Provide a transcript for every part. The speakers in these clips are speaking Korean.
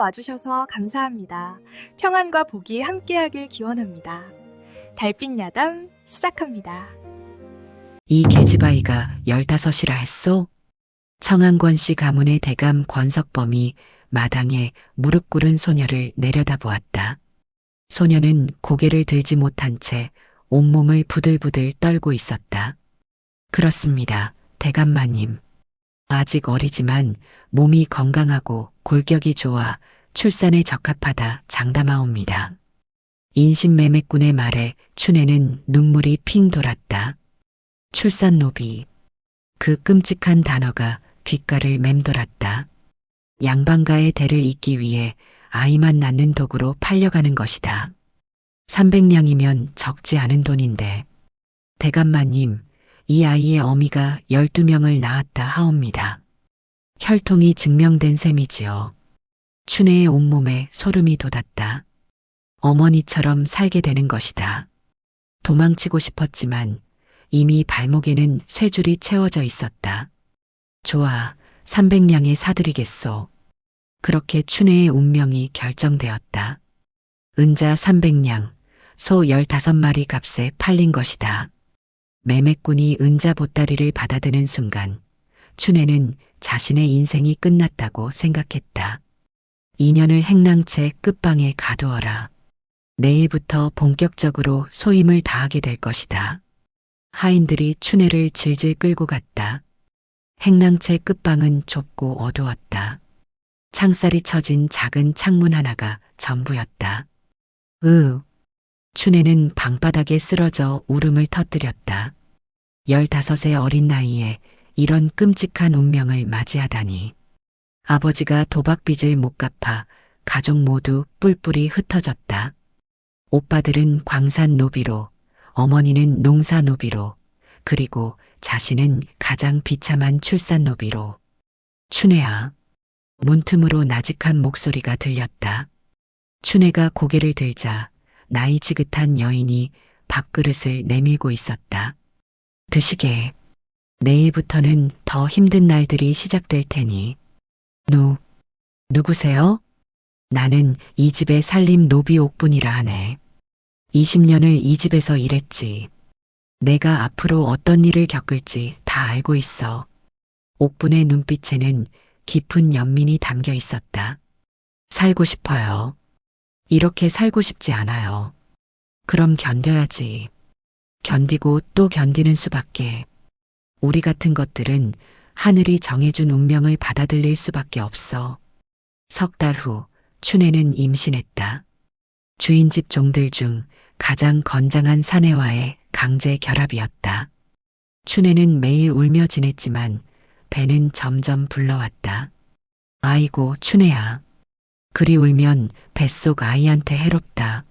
와주셔서 감사합니다. 평안과 복이 함께하길 기원합니다. 달빛 야담 시작합니다. 이 계집아이가 15이라 했소? 청안권 씨 가문의 대감 권석범이 마당에 무릎 꿇은 소녀를 내려다보았다. 소녀는 고개를 들지 못한 채 온몸을 부들부들 떨고 있었다. 그렇습니다, 대감마님. 아직 어리지만 몸이 건강하고 골격이 좋아 출산에 적합하다 장담하옵니다. 인신매매꾼의 말에 춘애는 눈물이 핑 돌았다. 출산노비. 그 끔찍한 단어가 귓가를 맴돌았다. 양반가의 대를 잇기 위해 아이만 낳는 도구로 팔려가는 것이다. 300냥이면 적지 않은 돈인데. 대감마님, 이 아이의 어미가 12명을 낳았다 하옵니다. 혈통이 증명된 셈이지요. 춘애의 온몸에 소름이 돋았다. 어머니처럼 살게 되는 것이다. 도망치고 싶었지만 이미 발목에는 쇠줄이 채워져 있었다. 좋아, 300냥에 사드리겠소. 그렇게 춘애의 운명이 결정되었다. 은자 300냥, 소 15마리 값에 팔린 것이다. 매매꾼이 은자 보따리를 받아드는 순간 춘애는 자신의 인생이 끝났다고 생각했다. 인연을 행랑채 끝방에 가두어라. 내일부터 본격적으로 소임을 다하게 될 것이다. 하인들이 춘애를 질질 끌고 갔다. 행랑채 끝방은 좁고 어두웠다. 창살이 쳐진 작은 창문 하나가 전부였다. 춘애는 방바닥에 쓰러져 울음을 터뜨렸다. 15의 어린 나이에 이런 끔찍한 운명을 맞이하다니. 아버지가 도박빚을 못 갚아 가족 모두 뿔뿔이 흩어졌다. 오빠들은 광산 노비로, 어머니는 농사 노비로, 그리고 자신은 가장 비참한 출산 노비로. 춘애야. 문틈으로 나직한 목소리가 들렸다. 춘애가 고개를 들자 나이 지긋한 여인이 밥그릇을 내밀고 있었다. 드시게. 내일부터는 더 힘든 날들이 시작될 테니. 누구세요? 나는 이 집의 살림 노비 옥분이라 하네. 20년을 이 집에서 일했지. 내가 앞으로 어떤 일을 겪을지 다 알고 있어. 옥분의 눈빛에는 깊은 연민이 담겨 있었다. 살고 싶어요. 이렇게 살고 싶지 않아요. 그럼 견뎌야지. 견디고 또 견디는 수밖에. 우리 같은 것들은 하늘이 정해준 운명을 받아들일 수밖에 없어. 석 달 후 춘애는 임신했다. 주인집 종들 중 가장 건장한 사내와의 강제 결합이었다. 춘애는 매일 울며 지냈지만 배는 점점 불러왔다. 아이고 춘애야. 그리 울면 뱃속 아이한테 해롭다.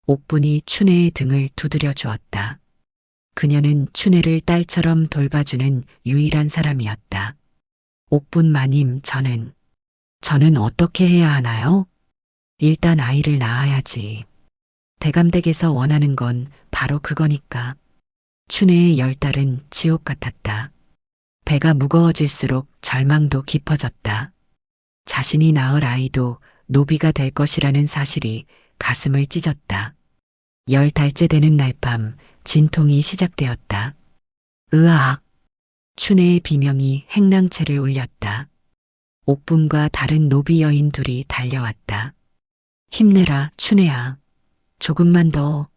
옥분이 춘애의 등을 두드려 주었다. 그녀는 춘애를 딸처럼 돌봐주는 유일한 사람이었다. 옥분 마님, 저는 어떻게 해야 하나요? 일단 아이를 낳아야지. 대감댁에서 원하는 건 바로 그거니까. 춘애의 10달은 지옥 같았다. 배가 무거워질수록 절망도 깊어졌다. 자신이 낳을 아이도 노비가 될 것이라는 사실이 가슴을 찢었다. 10달째 되는 날 밤 진통이 시작되었다. 으악! 춘애의 비명이 행랑채를 울렸다. 옥분과 다른 노비 여인 둘이 달려왔다. 힘내라, 춘애야. 조금만 더.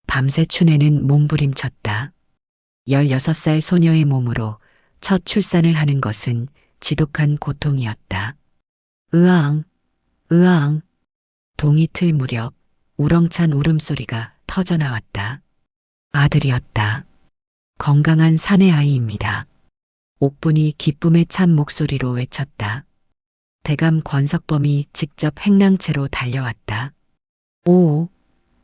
밤새 춘애는 몸부림쳤다. 16살 소녀의 몸으로 첫 출산을 하는 것은 지독한 고통이었다. 으앙, 으앙. 동이 틀 무렵 우렁찬 울음소리가 터져나왔다. 아들이었다. 건강한 사내 아이입니다. 옥분이 기쁨에 찬 목소리로 외쳤다. 대감 권석범이 직접 행랑채로 달려왔다. 오,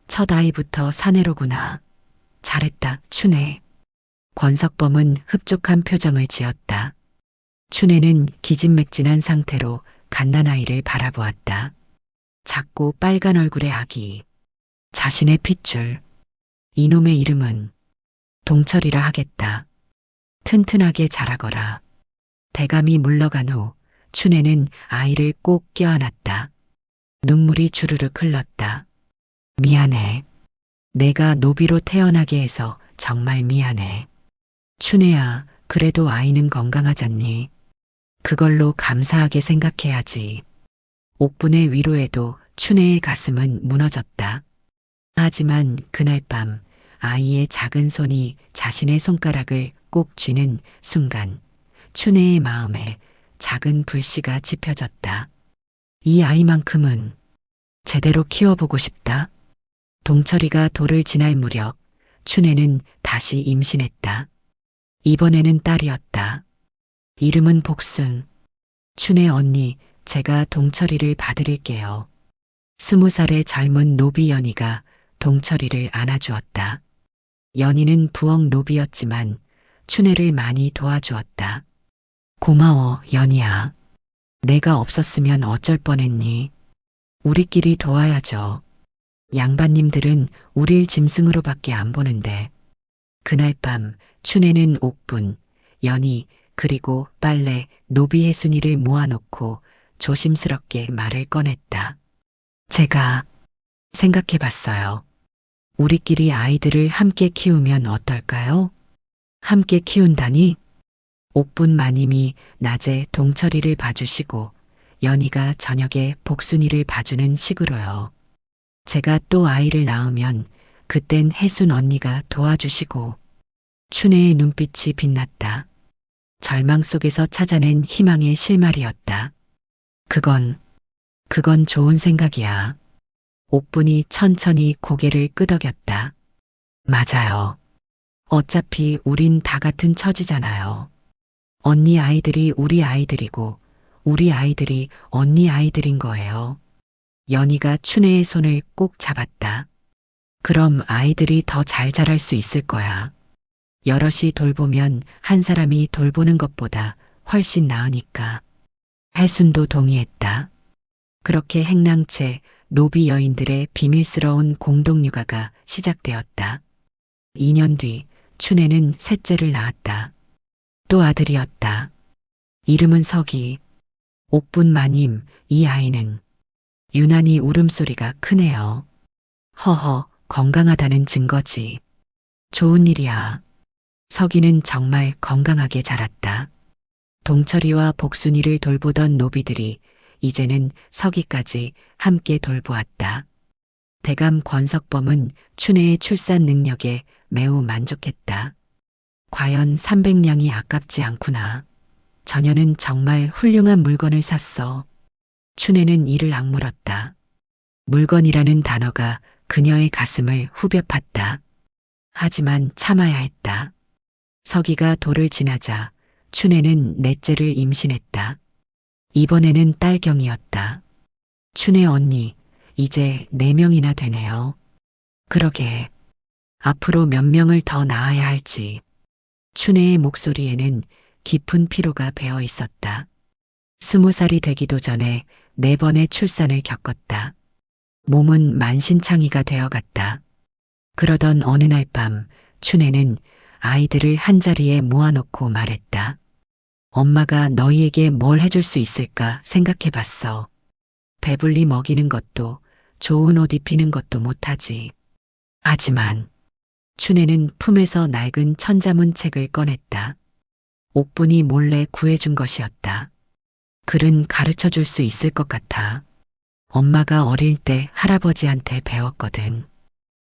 첫 아이부터 사내로구나. 잘했다, 춘애. 권석범은 흡족한 표정을 지었다. 춘애는 기진맥진한 상태로 갓난아이를 바라보았다. 작고 빨간 얼굴의 아기. 자신의 핏줄. 이놈의 이름은 동철이라 하겠다. 튼튼하게 자라거라. 대감이 물러간 후 춘애는 아이를 꼭 껴안았다. 눈물이 주르륵 흘렀다. 미안해. 내가 노비로 태어나게 해서 정말 미안해. 춘혜야, 그래도 아이는 건강하잖니. 그걸로 감사하게 생각해야지. 옥분의 위로에도 춘혜의 가슴은 무너졌다. 하지만 그날 밤 아이의 작은 손이 자신의 손가락을 꼭 쥐는 순간 춘혜의 마음에 작은 불씨가 지펴졌다. 이 아이만큼은 제대로 키워보고 싶다. 동철이가 돌을 지날 무렵 춘혜는 다시 임신했다. 이번에는 딸이었다. 이름은 복순. 춘혜 언니, 제가 동철이를 봐드릴게요. 20살의 젊은 노비 연희가 동철이를 안아주었다. 연희는 부엌 노비였지만 춘혜를 많이 도와주었다. 고마워, 연희야. 내가 없었으면 어쩔 뻔했니? 우리끼리 도와야죠. 양반님들은 우릴 짐승으로밖에 안 보는데. 그날 밤 춘혜는 옥분, 연희, 그리고 빨래, 노비 혜순이를 모아놓고 조심스럽게 말을 꺼냈다. 제가 생각해봤어요. 우리끼리 아이들을 함께 키우면 어떨까요? 함께 키운다니? 옥분 마님이 낮에 동철이를 봐주시고 연희가 저녁에 복순이를 봐주는 식으로요. 제가 또 아이를 낳으면 그땐 혜순 언니가 도와주시고. 춘혜의 눈빛이 빛났다. 절망 속에서 찾아낸 희망의 실마리였다. 그건 좋은 생각이야. 옥분이 천천히 고개를 끄덕였다. 맞아요. 어차피 우린 다 같은 처지잖아요. 언니 아이들이 우리 아이들이고 우리 아이들이 언니 아이들인 거예요. 연희가 춘혜의 손을 꼭 잡았다. 그럼 아이들이 더 잘 자랄 수 있을 거야. 여럿이 돌보면 한 사람이 돌보는 것보다 훨씬 나으니까. 혜순도 동의했다. 그렇게 행랑채 노비 여인들의 비밀스러운 공동육아가 시작되었다. 2년 뒤 춘혜는 셋째를 낳았다. 또 아들이었다. 이름은 석이. 옥분 마님, 이 아이는 유난히 울음소리가 크네요. 허허, 건강하다는 증거지. 좋은 일이야. 석이는 정말 건강하게 자랐다. 동철이와 복순이를 돌보던 노비들이 이제는 석이까지 함께 돌보았다. 대감 권석범은 춘혜의 출산 능력에 매우 만족했다. 과연 300냥이 아깝지 않구나. 저녀는 정말 훌륭한 물건을 샀어. 춘혜는 이를 악물었다. 물건이라는 단어가 그녀의 가슴을 후벼 팠다. 하지만 참아야 했다. 석이가 돌을 지나자 춘혜는 넷째를 임신했다. 이번에는 딸경이었다. 춘혜 언니, 이제 4명이나 되네요. 그러게, 앞으로 몇 명을 더 낳아야 할지. 춘혜의 목소리에는 깊은 피로가 배어 있었다. 20살이 되기도 전에 4번의 출산을 겪었다. 몸은 만신창이가 되어갔다. 그러던 어느 날 밤 춘혜는 아이들을 한자리에 모아놓고 말했다. 엄마가 너희에게 뭘 해줄 수 있을까 생각해봤어. 배불리 먹이는 것도 좋은 옷 입히는 것도 못하지. 하지만 춘혜는 품에서 낡은 천자문 책을 꺼냈다. 옥분이 몰래 구해준 것이었다. 글은 가르쳐줄 수 있을 것 같아. 엄마가 어릴 때 할아버지한테 배웠거든.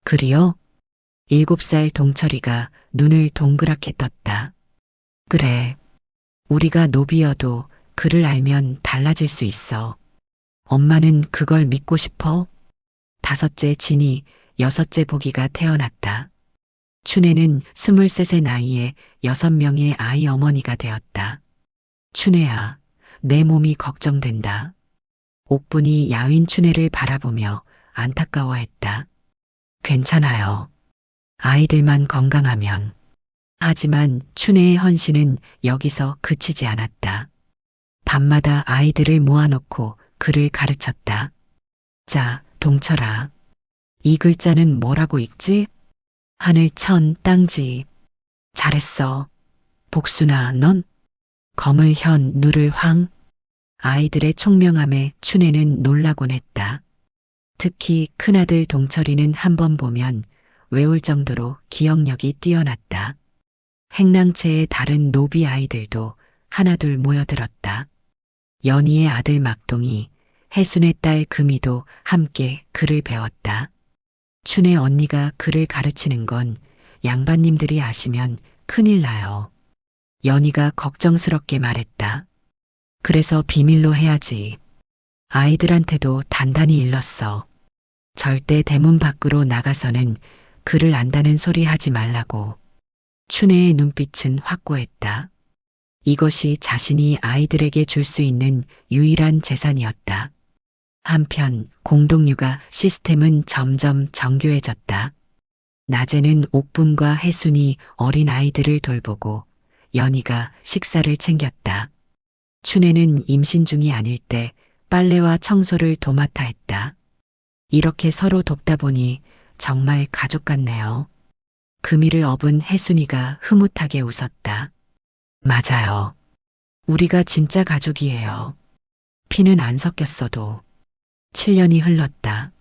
글이요? 7살 동철이가 눈을 동그랗게 떴다. 그래. 우리가 노비여도 글을 알면 달라질 수 있어. 엄마는 그걸 믿고 싶어? 5째 진이, 6째 보기가 태어났다. 춘혜는 23의 나이에 6명의 아이 어머니가 되었다. 춘혜야, 내 몸이 걱정된다. 옥분이 야윈 춘혜를 바라보며 안타까워했다. 괜찮아요. 아이들만 건강하면. 하지만 춘혜의 헌신은 여기서 그치지 않았다. 밤마다 아이들을 모아놓고 글을 가르쳤다. 자, 동철아. 이 글자는 뭐라고 읽지? 하늘 천 땅지. 잘했어. 복순아, 넌? 검을 현 누를 황. 아이들의 총명함에 춘애는 놀라곤 했다. 특히 큰아들 동철이는 한 번 보면 외울 정도로 기억력이 뛰어났다. 행랑채의 다른 노비 아이들도 하나둘 모여들었다. 연희의 아들 막동이, 해순의 딸 금이도 함께 글을 배웠다. 춘애 언니가 글을 가르치는 건 양반님들이 아시면 큰일 나요. 연희가 걱정스럽게 말했다. 그래서 비밀로 해야지. 아이들한테도 단단히 일렀어. 절대 대문 밖으로 나가서는 글을 안다는 소리 하지 말라고. 춘애의 눈빛은 확고했다. 이것이 자신이 아이들에게 줄 수 있는 유일한 재산이었다. 한편 공동육아 시스템은 점점 정교해졌다. 낮에는 옥분과 해순이 어린 아이들을 돌보고 연희가 식사를 챙겼다. 춘애는 임신 중이 아닐 때 빨래와 청소를 도맡아 했다. 이렇게 서로 돕다 보니 정말 가족 같네요. 금이를 업은 해순이가 흐뭇하게 웃었다. 맞아요. 우리가 진짜 가족이에요. 피는 안 섞였어도. 7년이 흘렀다.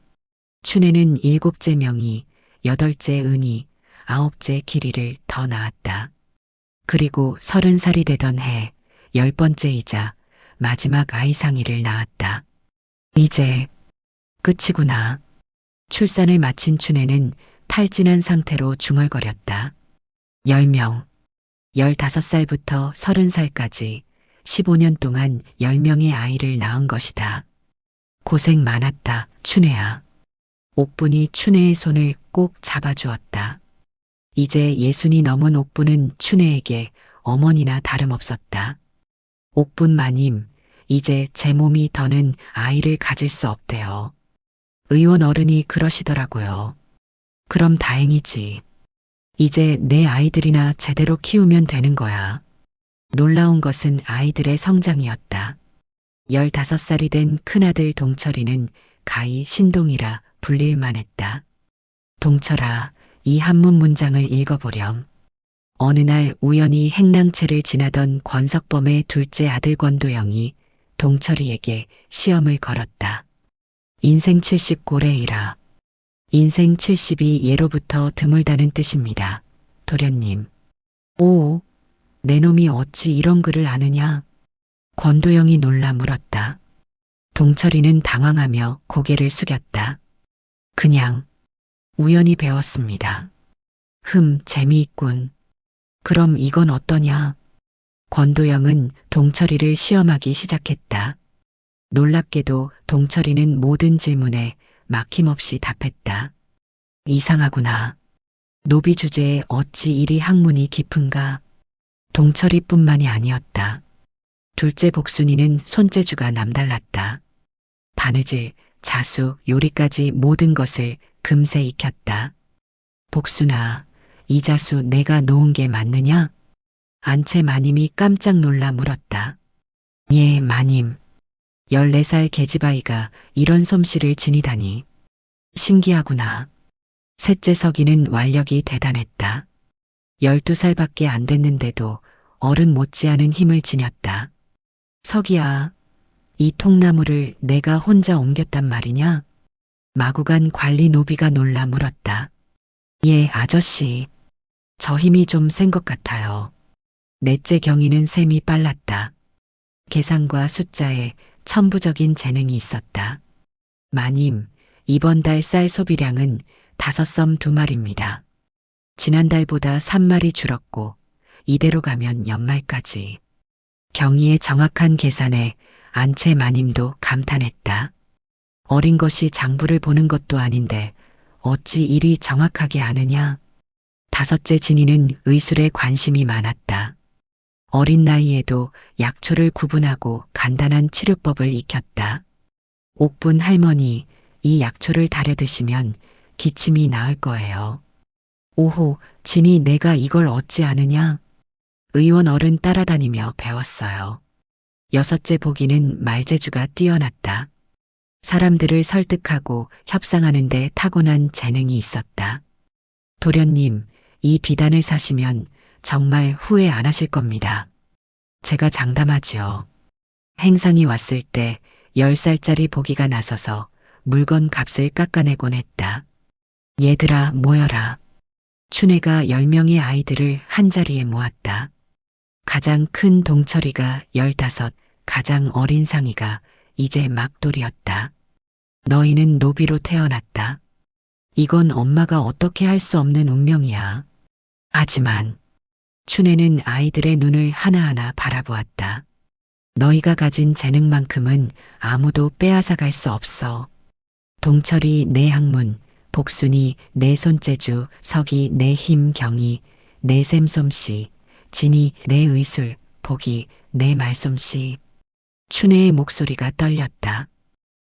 춘애는 7째 명희, 8째 은희, 9째 길이를 더 낳았다. 그리고 30살이 되던 해 10번째이자 마지막 아이 상이를 낳았다. 이제 끝이구나. 출산을 마친 춘애는 탈진한 상태로 중얼거렸다. 10명, 15살부터 30살까지 15년 동안 10명의 아이를 낳은 것이다. 고생 많았다, 춘애야. 옥분이 춘애의 손을 꼭 잡아주었다. 이제 60이 넘은 옥분은 춘애에게 어머니나 다름없었다. 옥분 마님, 이제 제 몸이 더는 아이를 가질 수 없대요. 의원 어른이 그러시더라고요. 그럼 다행이지. 이제 내 아이들이나 제대로 키우면 되는 거야. 놀라운 것은 아이들의 성장이었다. 15살이 된 큰아들 동철이는 가히 신동이라 불릴만 했다. 동철아, 이 한문 문장을 읽어보렴. 어느 날 우연히 행랑채를 지나던 권석범의 둘째 아들 권도영이 동철이에게 시험을 걸었다. 인생 70 고래이라. 인생 70이 예로부터 드물다는 뜻입니다. 도련님. 오, 내 놈이 어찌 이런 글을 아느냐? 권도영이 놀라 물었다. 동철이는 당황하며 고개를 숙였다. 그냥 우연히 배웠습니다. 재미있군. 그럼 이건 어떠냐? 권도영은 동철이를 시험하기 시작했다. 놀랍게도 동철이는 모든 질문에 막힘없이 답했다. 이상하구나. 노비 주제에 어찌 이리 학문이 깊은가? 동철이뿐만이 아니었다. 둘째 복순이는 손재주가 남달랐다. 바느질, 자수, 요리까지 모든 것을 금세 익혔다. 복순아, 이 자수 내가 놓은 게 맞느냐? 안채 마님이 깜짝 놀라 물었다. 예, 마님. 14살 계집아이가 이런 솜씨를 지니다니. 신기하구나. 셋째 석이는 완력이 대단했다. 12살밖에 안 됐는데도 어른 못지않은 힘을 지녔다. 석이야, 이 통나무를 내가 혼자 옮겼단 말이냐? 마구간 관리 노비가 놀라 물었다. 예, 아저씨. 저 힘이 좀 센 것 같아요. 넷째 경이는 셈이 빨랐다. 계산과 숫자에 천부적인 재능이 있었다. 마님, 이번 달 쌀 소비량은 5섬 2마리입니다. 지난달보다 3마리 줄었고 이대로 가면 연말까지. 경희의 정확한 계산에 안채 마님도 감탄했다. 어린 것이 장부를 보는 것도 아닌데 어찌 이리 정확하게 아느냐? 5째 진이는 의술에 관심이 많았다. 어린 나이에도 약초를 구분하고 간단한 치료법을 익혔다. 옥분 할머니, 이 약초를 달여 드시면 기침이 나을 거예요. 오호, 진이 내가 이걸 어찌 아느냐? 의원 어른 따라다니며 배웠어요. 6째 보기는 말재주가 뛰어났다. 사람들을 설득하고 협상하는 데 타고난 재능이 있었다. 도련님, 이 비단을 사시면 정말 후회 안 하실 겁니다. 제가 장담하지요. 행상이 왔을 때 10살짜리 보기가 나서서 물건 값을 깎아내곤 했다. 얘들아 모여라. 춘혜가 10명의 아이들을 한자리에 모았다. 가장 큰 동철이가 15, 가장 어린 상이가 이제 막돌이었다. 너희는 노비로 태어났다. 이건 엄마가 어떻게 할 수 없는 운명이야. 하지만 춘혜는 아이들의 눈을 하나하나 바라보았다. 너희가 가진 재능만큼은 아무도 빼앗아갈 수 없어. 동철이 내 학문, 복순이 내 손재주, 석이 내 힘, 경이 내 샘솜씨, 진이 내 의술, 복이 내 말솜씨. 춘혜의 목소리가 떨렸다.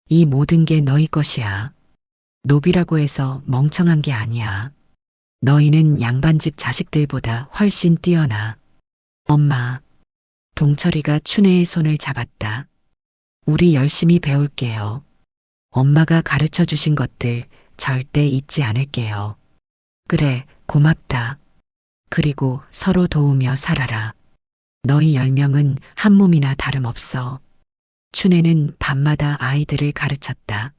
이 모든 게 너희 것이야. 노비라고 해서 멍청한 게 아니야. 너희는 양반집 자식들보다 훨씬 뛰어나. 엄마. 동철이가 춘혜의 손을 잡았다. 우리 열심히 배울게요. 엄마가 가르쳐 주신 것들 절대 잊지 않을게요. 그래, 고맙다. 그리고 서로 도우며 살아라. 너희 10명은 한 몸이나 다름없어. 춘혜는 밤마다 아이들을 가르쳤다.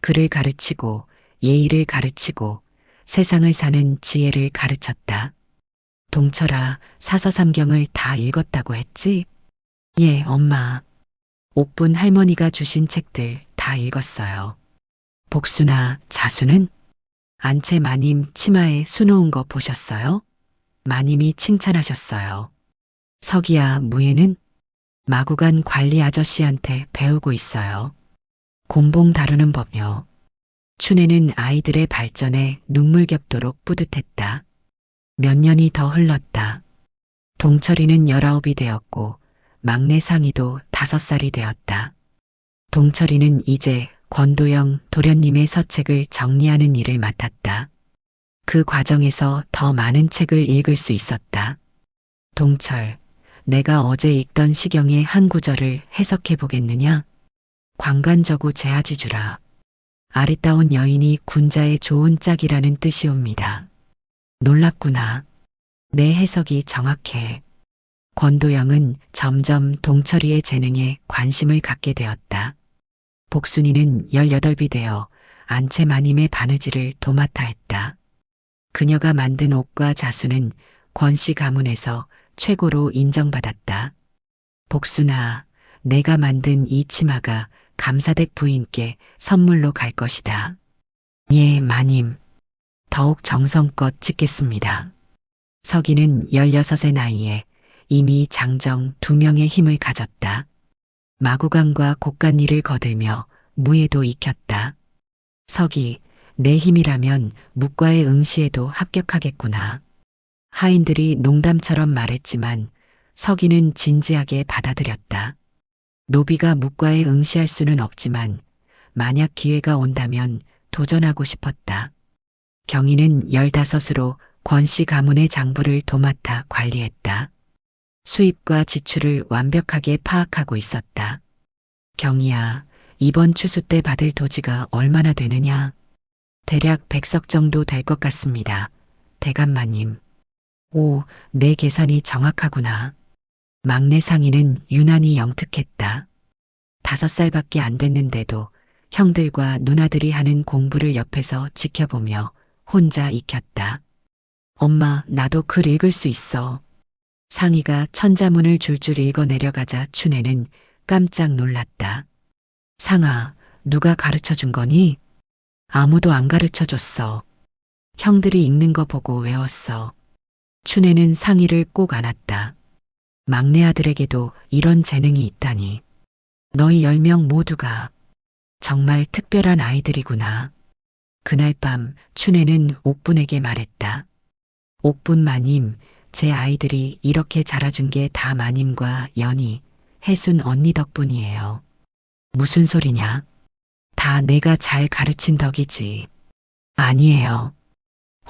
글을 가르치고 예의를 가르치고 세상을 사는 지혜를 가르쳤다. 동철아, 사서삼경을 다 읽었다고 했지? 예, 엄마. 옥분 할머니가 주신 책들 다 읽었어요. 복수나 자수는? 안채 마님 치마에 수놓은 거 보셨어요? 마님이 칭찬하셨어요. 석이야, 무예는? 마구간 관리 아저씨한테 배우고 있어요. 곤봉 다루는 법요. 춘혜는 아이들의 발전에 눈물 겹도록 뿌듯했다. 몇 년이 더 흘렀다. 동철이는 19이 되었고 막내 상이도 5살이 되었다. 동철이는 이제 권도영 도련님의 서책을 정리하는 일을 맡았다. 그 과정에서 더 많은 책을 읽을 수 있었다. 동철, 내가 어제 읽던 시경의 한 구절을 해석해 보겠느냐? 광관저구 제하지주라. 아리따운 여인이 군자의 좋은 짝이라는 뜻이옵니다. 놀랍구나. 내 해석이 정확해. 권도영은 점점 동철이의 재능에 관심을 갖게 되었다. 복순이는 18이 되어 안채 마님의 바느질을 도맡아 했다. 그녀가 만든 옷과 자수는 권씨 가문에서 최고로 인정받았다. 복순아, 내가 만든 이 치마가 감사댁 부인께 선물로 갈 것이다. 예, 마님. 더욱 정성껏 짓겠습니다. 석이는 16의 나이에 이미 장정 2명의 힘을 가졌다. 마구간과 곡간일을 거들며 무예도 익혔다. 석이, 내 힘이라면 묵과의 응시에도 합격하겠구나. 하인들이 농담처럼 말했지만 석이는 진지하게 받아들였다. 노비가 묵과에 응시할 수는 없지만 만약 기회가 온다면 도전하고 싶었다. 경희는 15으로 권씨 가문의 장부를 도맡아 관리했다. 수입과 지출을 완벽하게 파악하고 있었다. 경희야, 이번 추수 때 받을 도지가 얼마나 되느냐? 대략 100석 정도 될 것 같습니다. 대감마님. 오, 내 계산이 정확하구나. 막내 상인은 유난히 영특했다. 5살밖에 안 됐는데도 형들과 누나들이 하는 공부를 옆에서 지켜보며 혼자 익혔다. 엄마, 나도 글 읽을 수 있어. 상이가 천자문을 줄줄 읽어 내려가자 춘혜는 깜짝 놀랐다. 상아, 누가 가르쳐 준 거니? 아무도 안 가르쳐 줬어. 형들이 읽는 거 보고 외웠어. 춘혜는 상이를 꼭 안았다. 막내 아들에게도 이런 재능이 있다니. 너희 10명 모두가 정말 특별한 아이들이구나. 그날 밤 춘혜는 옥분에게 말했다. 옥분 마님, 제 아이들이 이렇게 자라준 게 다 마님과 연희, 혜순 언니 덕분이에요. 무슨 소리냐? 다 내가 잘 가르친 덕이지. 아니에요.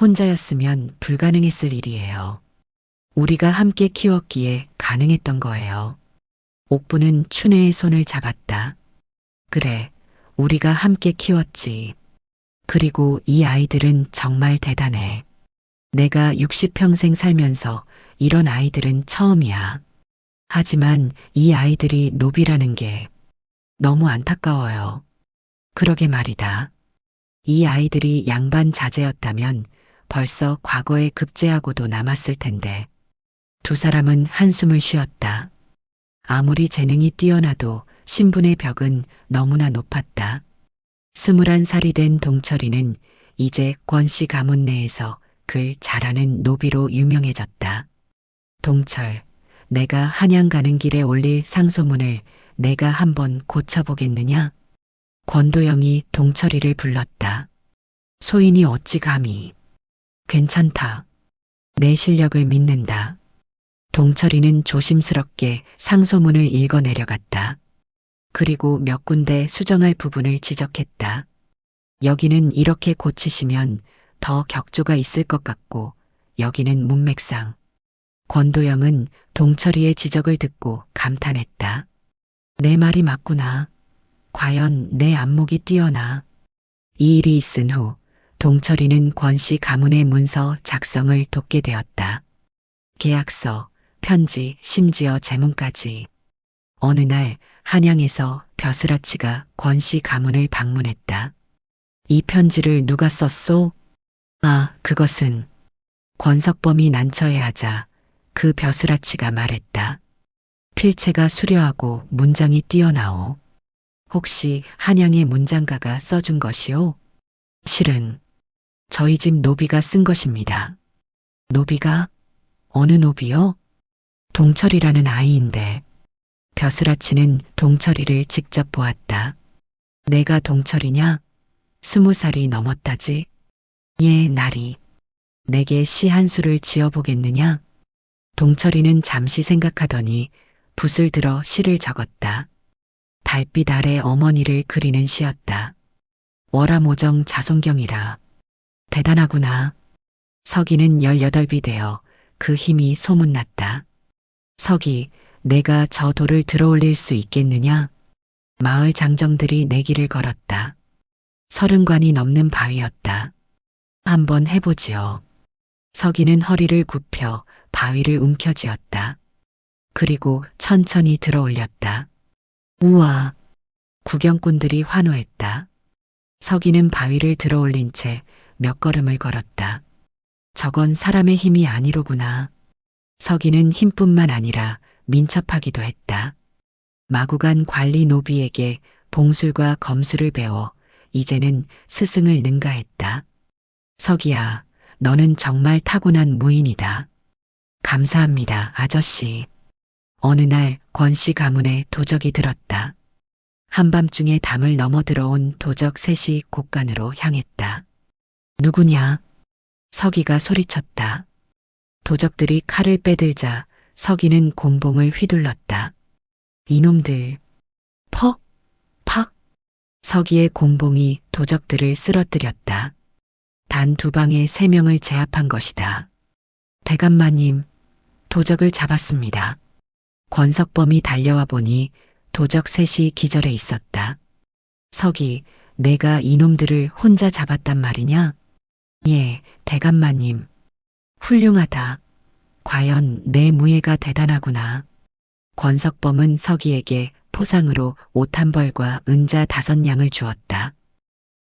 혼자였으면 불가능했을 일이에요. 우리가 함께 키웠기에 가능했던 거예요. 옥분은 춘혜의 손을 잡았다. 그래, 우리가 함께 키웠지. 그리고 이 아이들은 정말 대단해. 내가 60평생 살면서 이런 아이들은 처음이야. 하지만 이 아이들이 노비라는 게 너무 안타까워요. 그러게 말이다. 이 아이들이 양반 자제였다면 벌써 과거에 급제하고도 남았을 텐데. 두 사람은 한숨을 쉬었다. 아무리 재능이 뛰어나도 신분의 벽은 너무나 높았다. 21살이 된 동철이는 이제 권씨 가문 내에서 글 잘하는 노비로 유명해졌다. 동철, 내가 한양 가는 길에 올릴 상소문을 내가 한번 고쳐보겠느냐? 권도영이 동철이를 불렀다. 소인이 어찌 감히. 괜찮다. 내 실력을 믿는다. 동철이는 조심스럽게 상소문을 읽어 내려갔다. 그리고 몇 군데 수정할 부분을 지적했다. 여기는 이렇게 고치시면 더 격조가 있을 것 같고 여기는 문맥상. 권도영은 동철이의 지적을 듣고 감탄했다. 내 말이 맞구나. 과연 내 안목이 뛰어나. 이 일이 있은 후 동철이는 권씨 가문의 문서 작성을 돕게 되었다. 계약서, 편지, 심지어 제문까지. 어느 날 한양에서 벼슬아치가 권씨 가문을 방문했다. 이 편지를 누가 썼소? 아, 그것은. 권석범이 난처해하자 그 벼슬아치가 말했다. 필체가 수려하고 문장이 뛰어나오. 혹시 한양의 문장가가 써준 것이오? 실은 저희 집 노비가 쓴 것입니다. 노비가? 어느 노비요? 동철이라는 아이인데. 벼슬아치는 동철이를 직접 보았다. 내가 동철이냐? 20살이 넘었다지? 예, 나리. 내게 시 한 수를 지어보겠느냐? 동철이는 잠시 생각하더니 붓을 들어 시를 적었다. 달빛 아래 어머니를 그리는 시였다. 월화모정 자손경이라. 대단하구나. 서기는 18이 되어 그 힘이 소문났다. 서기, 내가 저 돌을 들어올릴 수 있겠느냐? 마을 장정들이 내기를 걸었다. 30관이 넘는 바위였다. 한번 해보지요. 서기는 허리를 굽혀 바위를 움켜쥐었다. 그리고 천천히 들어올렸다. 우와! 구경꾼들이 환호했다. 서기는 바위를 들어올린 채 몇 걸음을 걸었다. 저건 사람의 힘이 아니로구나. 서기는 힘뿐만 아니라 민첩하기도 했다. 마구간 관리 노비에게 봉술과 검술을 배워 이제는 스승을 능가했다. 서기야, 너는 정말 타고난 무인이다. 감사합니다, 아저씨. 어느 날 권씨 가문에 도적이 들었다. 한밤중에 담을 넘어 들어온 도적 셋이 곳간으로 향했다. 누구냐? 서기가 소리쳤다. 도적들이 칼을 빼들자 서기는 곤봉을 휘둘렀다. 이놈들. 퍽! 팍! 서기의 곤봉이 도적들을 쓰러뜨렸다. 단 2방에 3명을 제압한 것이다. 대감마님, 도적을 잡았습니다. 권석범이 달려와 보니 도적 셋이 기절해 있었다. 서기, 내가 이놈들을 혼자 잡았단 말이냐? 예, 대감마님. 훌륭하다. 과연 내 무예가 대단하구나. 권석범은 서기에게 포상으로 옷 한 벌과 은자 5냥을 주었다.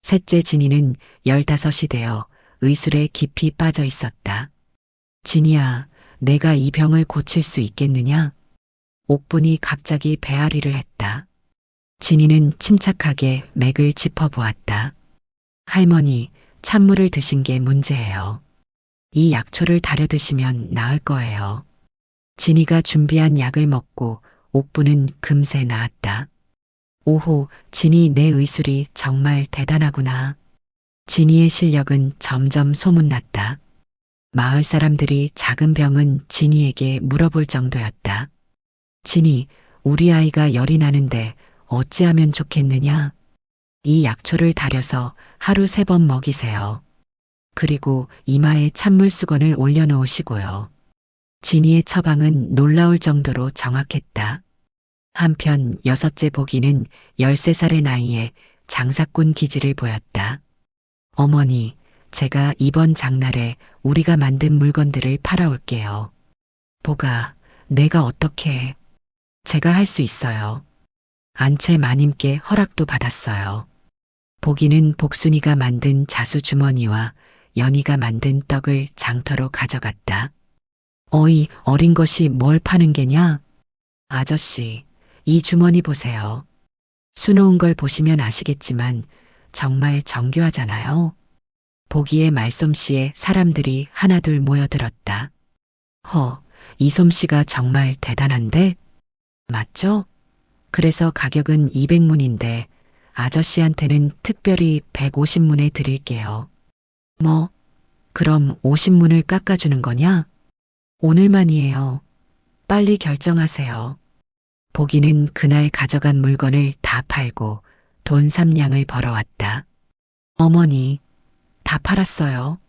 셋째 진이는 15이 되어 의술에 깊이 빠져 있었다. 진이야, 내가 이 병을 고칠 수 있겠느냐? 옥분이 갑자기 배앓이를 했다. 진이는 침착하게 맥을 짚어보았다. 할머니, 찬물을 드신 게 문제예요. 이 약초를 다려 드시면 나을 거예요. 진이가 준비한 약을 먹고 옥분은 금세 나았다. 오호, 진이 내 의술이 정말 대단하구나. 진이의 실력은 점점 소문났다. 마을 사람들이 작은 병은 진이에게 물어볼 정도였다. 진이, 우리 아이가 열이 나는데 어찌하면 좋겠느냐? 이 약초를 다려서 하루 3번 먹이세요. 그리고 이마에 찬물 수건을 올려놓으시고요. 진이의 처방은 놀라울 정도로 정확했다. 한편 6째 보기는 13살의 나이에 장사꾼 기질을 보였다. 어머니, 제가 이번 장날에 우리가 만든 물건들을 팔아올게요. 보가, 내가 어떻게 해? 제가 할 수 있어요. 안채 마님께 허락도 받았어요. 보기는 복순이가 만든 자수 주머니와 연희가 만든 떡을 장터로 가져갔다. 어이, 어린 것이 뭘 파는 게냐? 아저씨, 이 주머니 보세요. 수놓은 걸 보시면 아시겠지만 정말 정교하잖아요. 보기의 말솜씨에 사람들이 하나둘 모여들었다. 이 솜씨가 정말 대단한데? 맞죠? 그래서 가격은 200문인데 아저씨한테는 특별히 150문에 드릴게요. 뭐? 그럼 50문을 깎아주는 거냐? 오늘만이에요. 빨리 결정하세요. 보기는 그날 가져간 물건을 다 팔고 돈 3냥을 벌어왔다. 어머니, 다 팔았어요.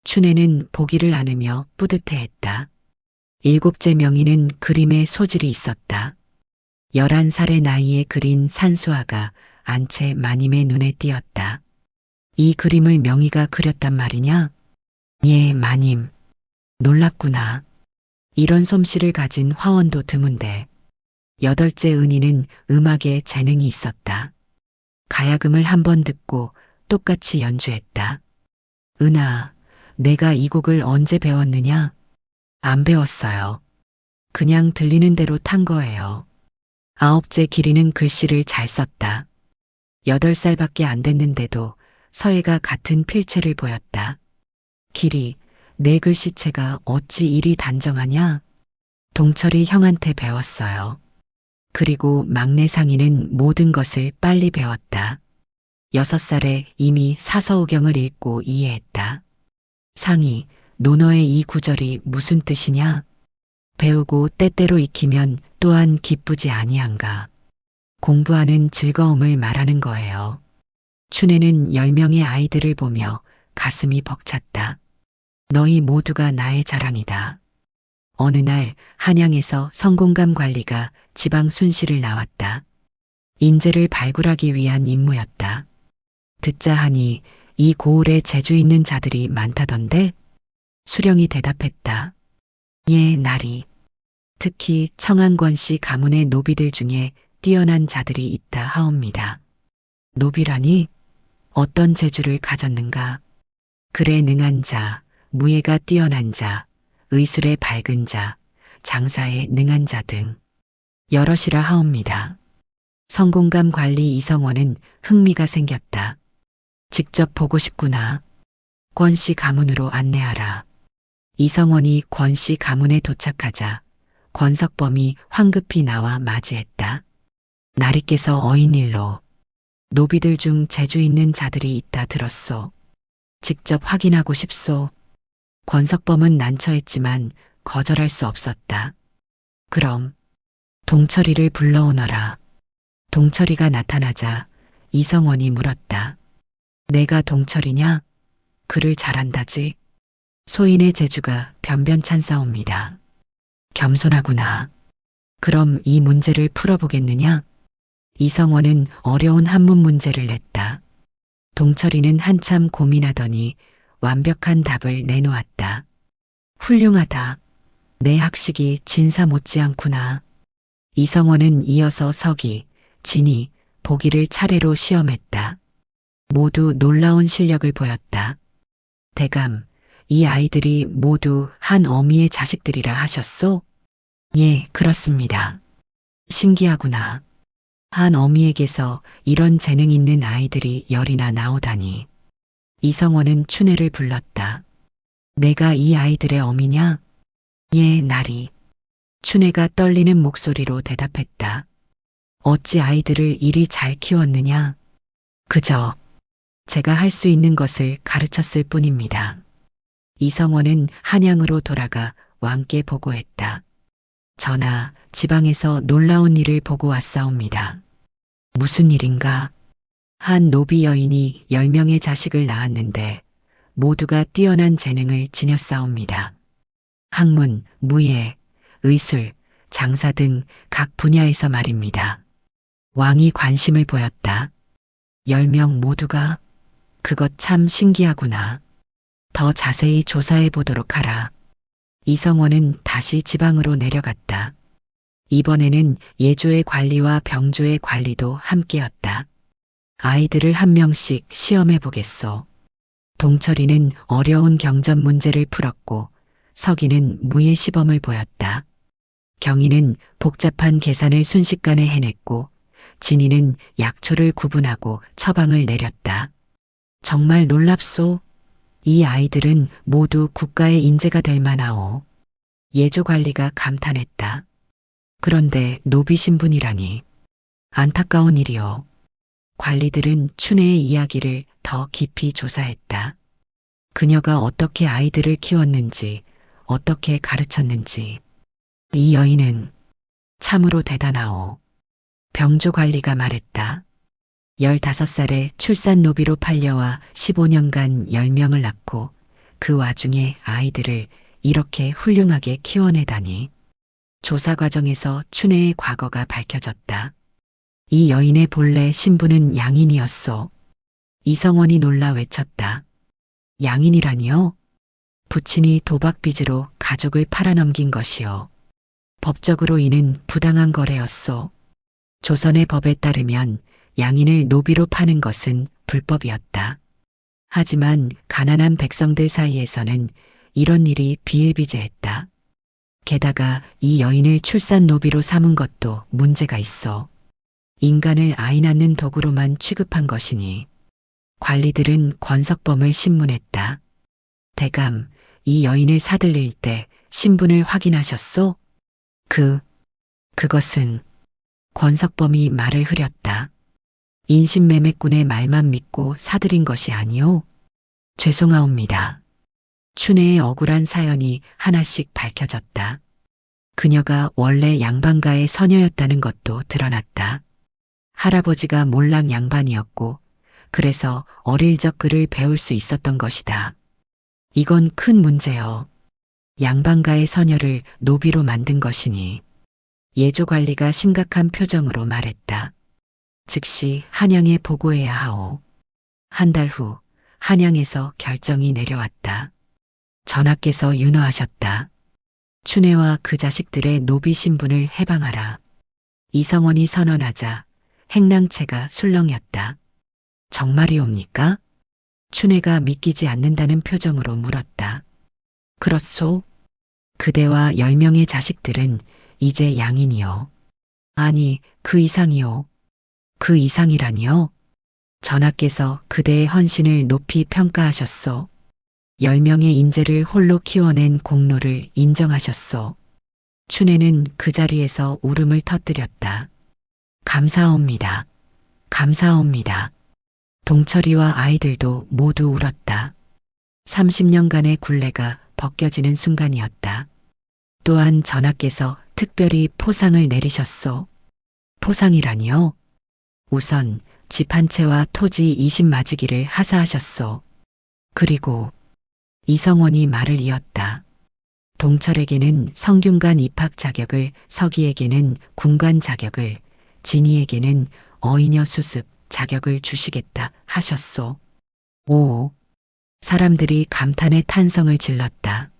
춘애는 보기를 안으며 뿌듯해했다. 7째 명의는 그림에 소질이 있었다. 11살의 나이에 그린 산수화가 안채 마님의 눈에 띄었다. 이 그림을 명의가 그렸단 말이냐? 예, 마님. 놀랍구나. 이런 솜씨를 가진 화원도 드문데. 8째 은희는 음악에 재능이 있었다. 가야금을 한 번 듣고 똑같이 연주했다. 은아, 내가 이 곡을 언제 배웠느냐? 안 배웠어요. 그냥 들리는 대로 탄 거예요. 9째 길이는 글씨를 잘 썼다. 8살밖에 안 됐는데도 서예가 같은 필체를 보였다. 길이, 내 글씨체가 어찌 이리 단정하냐? 동철이 형한테 배웠어요. 그리고 막내 상이는 모든 것을 빨리 배웠다. 6살에 이미 사서오경을 읽고 이해했다. 상이, 논어의 이 구절이 무슨 뜻이냐? 배우고 때때로 익히면 또한 기쁘지 아니한가. 공부하는 즐거움을 말하는 거예요. 춘애는 10명의 아이들을 보며 가슴이 벅찼다. 너희 모두가 나의 자랑이다. 어느 날 한양에서 성공감 관리가 지방 순시를 나왔다. 인재를 발굴하기 위한 임무였다. 듣자 하니 이 고을에 재주 있는 자들이 많다던데? 수령이 대답했다. 예, 나리. 특히 청안권 씨 가문의 노비들 중에 뛰어난 자들이 있다 하옵니다. 노비라니? 어떤 재주를 가졌는가? 글에 능한 자, 무예가 뛰어난 자, 의술에 밝은 자, 장사에 능한 자 등 여럿이라 하옵니다. 성공감 관리 이성원은 흥미가 생겼다. 직접 보고 싶구나. 권씨 가문으로 안내하라. 이성원이 권씨 가문에 도착하자 권석범이 황급히 나와 맞이했다. 나리께서 어인일로 노비들 중 재주 있는 자들이 있다 들었소. 직접 확인하고 싶소. 권석범은 난처했지만 거절할 수 없었다. 그럼 동철이를 불러오너라. 동철이가 나타나자 이성원이 물었다. 내가 동철이냐? 글을 잘한다지. 소인의 재주가 변변찬사옵니다. 겸손하구나. 그럼 이 문제를 풀어보겠느냐? 이성원은 어려운 한문 문제를 냈다. 동철이는 한참 고민하더니 완벽한 답을 내놓았다. 훌륭하다. 내 학식이 진사 못지않구나. 이성원은 이어서 서기, 진이, 보기를 차례로 시험했다. 모두 놀라운 실력을 보였다. 대감, 이 아이들이 모두 한 어미의 자식들이라 하셨소? 예, 그렇습니다. 신기하구나. 한 어미에게서 이런 재능 있는 아이들이 열이나 나오다니. 이성원은 춘애를 불렀다. 내가 이 아이들의 어미냐? 예, 나리. 춘애가 떨리는 목소리로 대답했다. 어찌 아이들을 이리 잘 키웠느냐? 그저 제가 할 수 있는 것을 가르쳤을 뿐입니다. 이성원은 한양으로 돌아가 왕께 보고했다. 전하, 지방에서 놀라운 일을 보고 왔사옵니다. 무슨 일인가? 한 노비 여인이 10명의 자식을 낳았는데 모두가 뛰어난 재능을 지녔사옵니다. 학문, 무예, 의술, 장사 등 각 분야에서 말입니다. 왕이 관심을 보였다. 10명 모두가? 그것 참 신기하구나. 더 자세히 조사해 보도록 하라. 이성원은 다시 지방으로 내려갔다. 이번에는 예조의 관리와 병조의 관리도 함께였다. 아이들을 한 명씩 시험해 보겠소. 동철이는 어려운 경전 문제를 풀었고 석이는 무예 시범을 보였다. 경희는 복잡한 계산을 순식간에 해냈고 진이는 약초를 구분하고 처방을 내렸다. 정말 놀랍소. 이 아이들은 모두 국가의 인재가 될 만하오. 예조 관리가 감탄했다. 그런데 노비 신분이라니. 안타까운 일이오. 관리들은 춘혜의 이야기를 더 깊이 조사했다. 그녀가 어떻게 아이들을 키웠는지, 어떻게 가르쳤는지. 이 여인은 참으로 대단하오. 병조 관리가 말했다. 15살에 출산 노비로 팔려와 15년간 10명을 낳고 그 와중에 아이들을 이렇게 훌륭하게 키워내다니. 조사 과정에서 춘혜의 과거가 밝혀졌다. 이 여인의 본래 신분은 양인이었소. 이성원이 놀라 외쳤다. 양인이라니요? 부친이 도박빚으로 가족을 팔아넘긴 것이요. 법적으로 이는 부당한 거래였소. 조선의 법에 따르면 양인을 노비로 파는 것은 불법이었다. 하지만 가난한 백성들 사이에서는 이런 일이 비일비재했다. 게다가 이 여인을 출산 노비로 삼은 것도 문제가 있어. 인간을 아이 낳는 도구로만 취급한 것이니. 관리들은 권석범을 신문했다. 대감, 이 여인을 사들릴 때 신분을 확인하셨소? 그것은 권석범이 말을 흐렸다. 인신매매꾼의 말만 믿고 사들인 것이 아니오. 죄송하옵니다. 춘혜의 억울한 사연이 하나씩 밝혀졌다. 그녀가 원래 양반가의 서녀였다는 것도 드러났다. 할아버지가 몰락 양반이었고 그래서 어릴 적 글을 배울 수 있었던 것이다. 이건 큰 문제요. 양반가의 서녀를 노비로 만든 것이니. 예조 관리가 심각한 표정으로 말했다. 즉시 한양에 보고해야 하오. 한 달 후 한양에서 결정이 내려왔다. 전하께서 윤허하셨다. 춘혜와 그 자식들의 노비 신분을 해방하라. 이성원이 선언하자 행랑채가 술렁였다. 정말이옵니까? 춘혜가 믿기지 않는다는 표정으로 물었다. 그렇소. 그대와 10명의 자식들은 이제 양인이요. 아니, 그 이상이요. 그 이상이라니요? 전하께서 그대의 헌신을 높이 평가하셨소. 10명의 인재를 홀로 키워낸 공로를 인정하셨소. 춘혜는 그 자리에서 울음을 터뜨렸다. 감사합니다. 감사합니다. 동철이와 아이들도 모두 울었다. 30년간의 굴레가 벗겨지는 순간이었다. 또한 전하께서 특별히 포상을 내리셨소. 포상이라니요? 우선 집 한 채와 토지 20마지기를 하사하셨소. 그리고 이성원이 말을 이었다. 동철에게는 성균관 입학 자격을, 서기에게는 군관 자격을, 진이에게는 어이녀 수습 자격을 주시겠다 하셨소. 오. 사람들이 감탄의 탄성을 질렀다.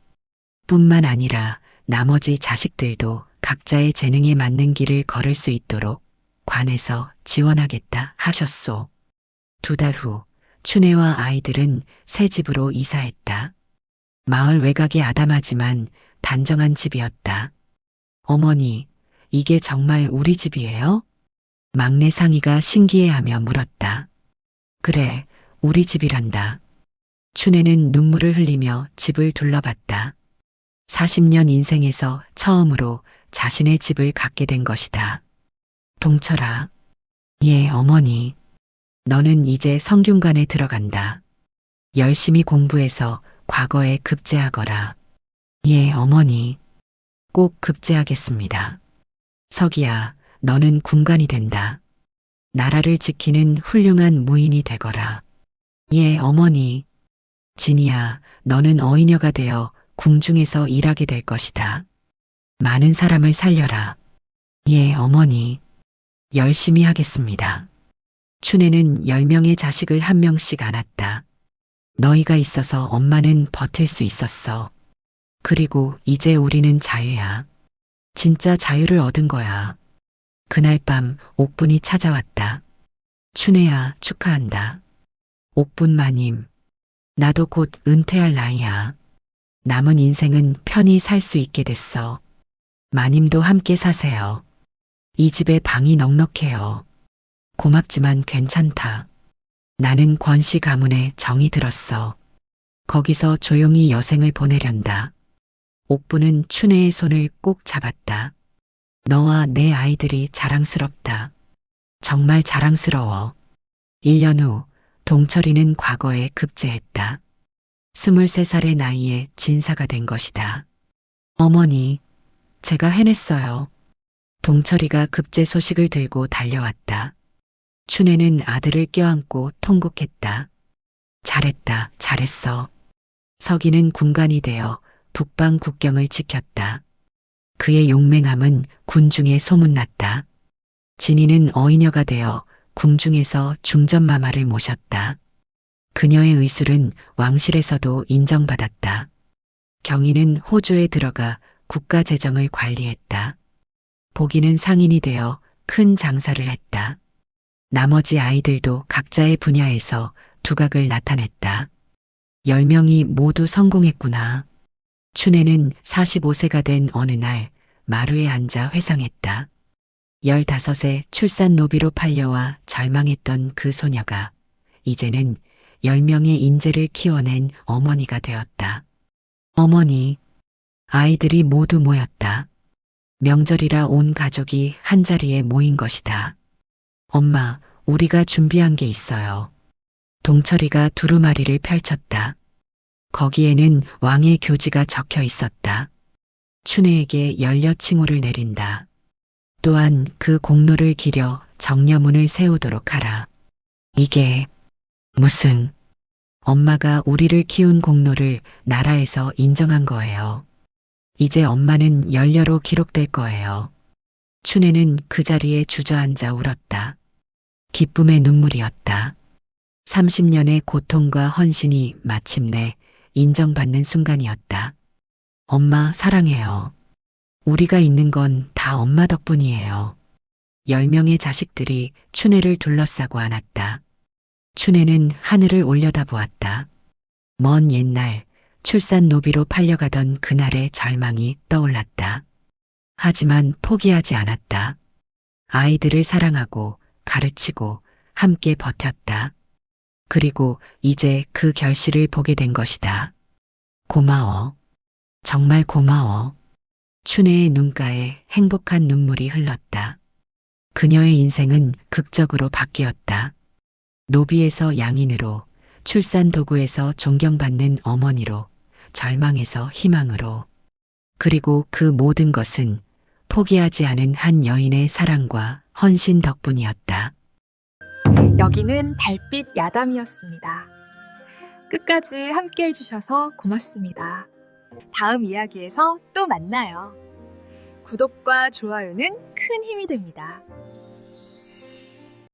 뿐만 아니라 나머지 자식들도 각자의 재능에 맞는 길을 걸을 수 있도록 관에서 지원하겠다 하셨소. 2달 후 춘혜와 아이들은 새 집으로 이사했다. 마을 외곽이 아담하지만 단정한 집이었다. 어머니, 이게 정말 우리 집이에요? 막내 상희가 신기해하며 물었다. 그래, 우리 집이란다. 춘혜는 눈물을 흘리며 집을 둘러봤다. 40년 인생에서 처음으로 자신의 집을 갖게 된 것이다. 동철아. 예, 어머니. 너는 이제 성균관에 들어간다. 열심히 공부해서 과거에 급제하거라. 예, 어머니. 꼭 급제하겠습니다. 석이야, 너는 군관이 된다. 나라를 지키는 훌륭한 무인이 되거라. 예, 어머니. 진이야, 너는 어이녀가 되어 궁중에서 일하게 될 것이다. 많은 사람을 살려라. 예, 어머니. 열심히 하겠습니다. 춘혜는 10명의 자식을 한 명씩 안았다. 너희가 있어서 엄마는 버틸 수 있었어. 그리고 이제 우리는 자유야. 진짜 자유를 얻은 거야. 그날 밤 옥분이 찾아왔다. 춘혜야, 축하한다. 옥분 마님, 나도 곧 은퇴할 나이야. 남은 인생은 편히 살 수 있게 됐어. 마님도 함께 사세요. 이 집에 방이 넉넉해요. 고맙지만 괜찮다. 나는 권씨 가문에 정이 들었어. 거기서 조용히 여생을 보내련다. 옥부는 춘혜의 손을 꼭 잡았다. 너와 내 아이들이 자랑스럽다. 정말 자랑스러워. 1년 후 동철이는 과거에 급제했다. 23살의 나이에 진사가 된 것이다. 어머니, 제가 해냈어요. 동철이가 급제 소식을 들고 달려왔다. 춘혜는 아들을 껴안고 통곡했다. 잘했다, 잘했어. 서기는 군관이 되어 북방 국경을 지켰다. 그의 용맹함은 군중에 소문났다. 진이는 어이녀가 되어 궁중에서 중전마마를 모셨다. 그녀의 의술은 왕실에서도 인정받았다. 경희는 호조에 들어가 국가 재정을 관리했다. 보기는 상인이 되어 큰 장사를 했다. 나머지 아이들도 각자의 분야에서 두각을 나타냈다. 10명이 모두 성공했구나. 춘혜는 45세가 된 어느 날 마루에 앉아 회상했다. 15세 출산 노비로 팔려와 절망했던 그 소녀가 이제는 10명의 인재를 키워낸 어머니가 되었다. 어머니, 아이들이 모두 모였다. 명절이라 온 가족이 한자리에 모인 것이다. 엄마, 우리가 준비한 게 있어요. 동철이가 두루마리를 펼쳤다. 거기에는 왕의 교지가 적혀 있었다. 춘혜에게 열려 칭호를 내린다. 또한 그 공로를 기려 정려문을 세우도록 하라. 이게 무슨 엄마가 우리를 키운 공로를 나라에서 인정한 거예요. 이제 엄마는 연려로 기록될 거예요. 춘혜는 그 자리에 주저앉아 울었다. 기쁨의 눈물이었다. 30년의 고통과 헌신이 마침내 인정받는 순간이었다. 엄마 사랑해요. 우리가 있는 건 다 엄마 덕분이에요. 10명의 자식들이 춘혜를 둘러싸고 안았다. 춘혜는 하늘을 올려다보았다. 먼 옛날 출산 노비로 팔려가던 그날의 절망이 떠올랐다. 하지만 포기하지 않았다. 아이들을 사랑하고 가르치고 함께 버텼다. 그리고 이제 그 결실을 보게 된 것이다. 고마워. 정말 고마워. 춘혜의 눈가에 행복한 눈물이 흘렀다. 그녀의 인생은 극적으로 바뀌었다. 노비에서 양인으로, 출산 도구에서 존경받는 어머니로, 절망에서 희망으로. 그리고 그 모든 것은 포기하지 않은 한 여인의 사랑과 헌신 덕분이었다. 여기는 달빛 야담이었습니다. 끝까지 함께 해주셔서 고맙습니다. 다음 이야기에서 또 만나요. 구독과 좋아요는 큰 힘이 됩니다.